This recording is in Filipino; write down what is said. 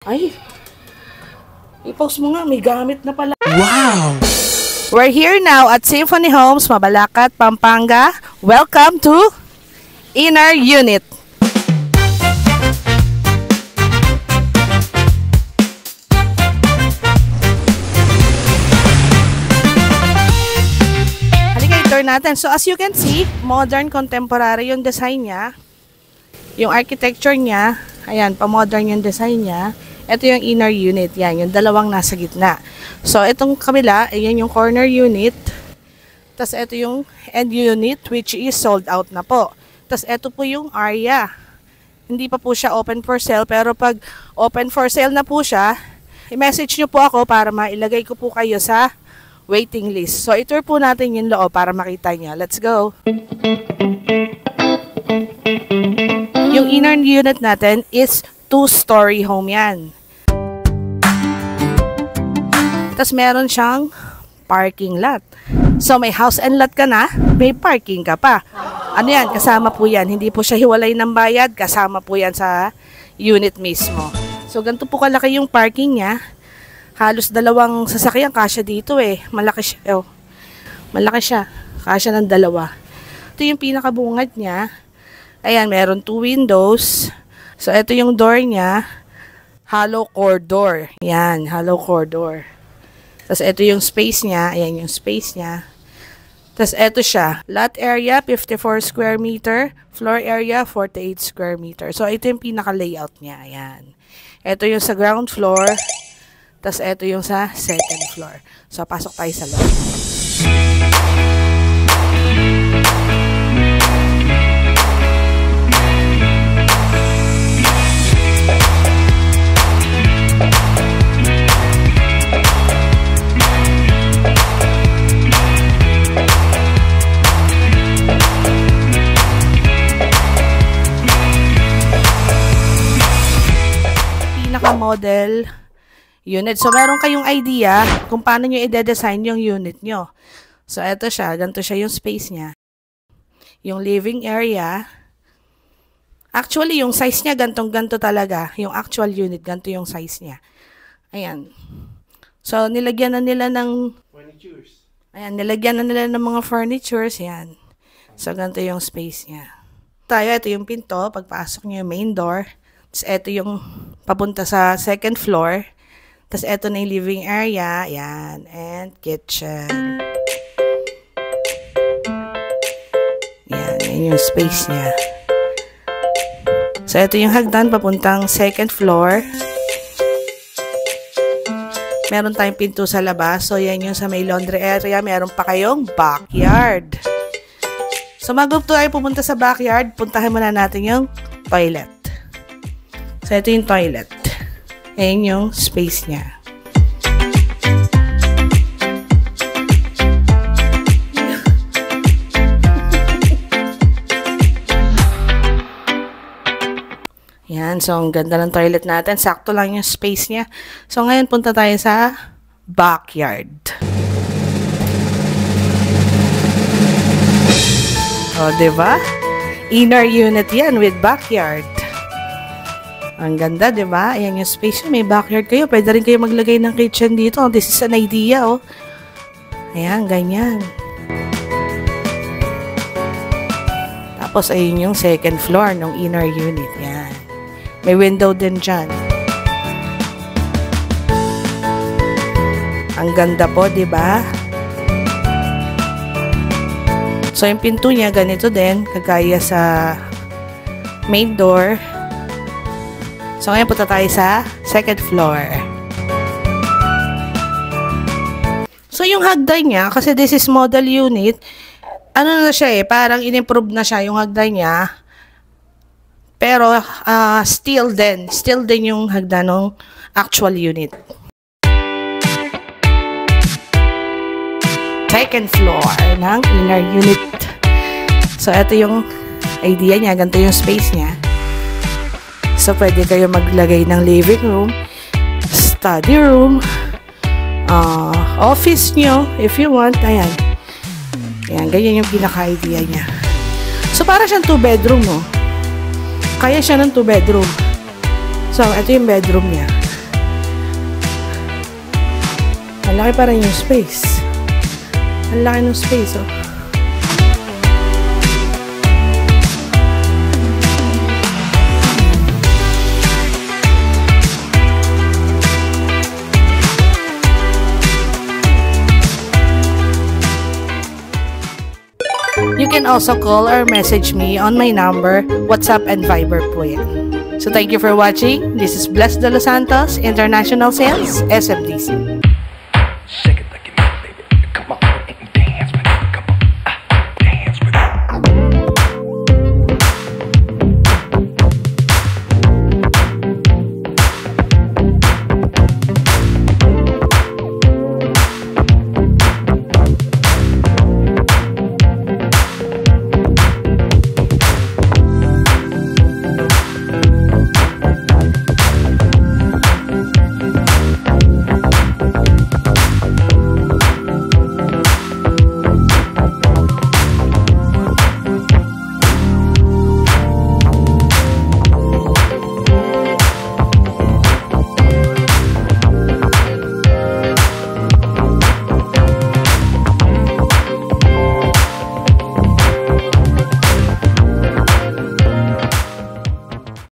Ay, i-post mo nga, may gamit na pala. Wow! We're here now at Symphony Homes, Mabalacat, Pampanga. Welcome to Inner Unit. Halika, i-tour natin. So as you can see, modern, contemporary yung design niya. Yung architecture niya, ayan, pa-modern yung design niya. Ito yung inner unit, yan, yung dalawang nasa gitna. So, itong kabila, ayan yung corner unit. Tapos, ito yung end unit, which is sold out na po. Tapos, ito po yung area. Hindi pa po siya open for sale, pero pag open for sale na po siya, i-message nyo po ako para mailagay ko po kayo sa waiting list. So, itour po natin yung loob para makita nyo. Let's go! Yung inner unit natin is 2-story home yan. Tapos meron siyang parking lot. So may house and lot ka na, may parking ka pa. Ano yan? Kasama po yan. Hindi po siya hiwalay ng bayad. Kasama po yan sa unit mismo. So ganito po kalaki yung parking niya. Halos dalawang sasakyan kasya dito eh. Malaki siya. Oh. Malaki siya. Kasya ng dalawa. Ito yung pinakabungad niya. Ayan, meron 2 windows. So ito yung door niya. Hollow core door. Yan, hollow core door. Tapos, ito yung space niya. Ayan yung space niya. Tapos, ito siya. Lot area, 54 square meter. Floor area, 48 square meter. So, ito yung pinaka-layout niya. Ayan. Ito yung sa ground floor. Tapos, ito yung sa second floor. So, pasok tayo sa loob. Model unit. So, meron kayong idea kung paano nyo i-design yung unit nyo. So, eto siya. Ganito siya yung space niya. Yung living area. Actually, yung size niya, gantong-ganto talaga. Yung actual unit, ganito yung size niya. Ayan. So, nilagyan na nila ng furnitures. Ayan, nilagyan na nila ng mga furnitures. Ayan. So, ganito yung space niya. Ito yung pinto. Pagpasok nyo yung main door. Tapos, ito yung papunta sa second floor. Tapos, ito na yung living area. Ayan. And kitchen. Ayan. Yan yung space niya. So, ito yung hagdan papuntang second floor. Meron tayong pinto sa labas. So, yan yung sa may laundry area. Meron pa kayong backyard. So, bago tayo pupunta sa backyard, puntahan muna natin yung toilet. So, ito yung toilet. Ayan yung space niya. Yan. So, ang ganda ng toilet natin. Sakto lang yung space niya. So, ngayon punta tayo sa backyard. O, diba? Inner unit yan with backyard. Ang ganda, di ba? Ayan yung space. May backyard kayo. Pwede rin kayo maglagay ng kitchen dito. This is an idea, oh. Ayan, ganyan. Tapos, ayun yung second floor ng inner unit. Yan. May window din dyan. Ang ganda po, di ba? So, yung pinto niya, ganito din. Kagaya sa main door. So, ngayon punta tayo sa second floor. So, yung hagdan niya, kasi this is model unit, ano na siya eh, parang in-improve na siya yung hagdan niya. Pero, still din yung hagdan ng actual unit. Second floor ng inner unit. So, ito yung idea niya, ganito yung space niya. So, pwede kayo maglagay ng living room, study room, office nyo, if you want. Ayan. Ayan, ganyan yung pinaka-idea niya. So, para siyang 2-bedroom, oh. Kaya siya ng 2-bedroom. So, ito yung bedroom niya. Ang laki pa rin yung space. Ang laki ng space, oh. You can also call or message me on my number, WhatsApp and Viber po yan. So thank you for watching. This is Bless De Los Santos, International Sales, SMDC.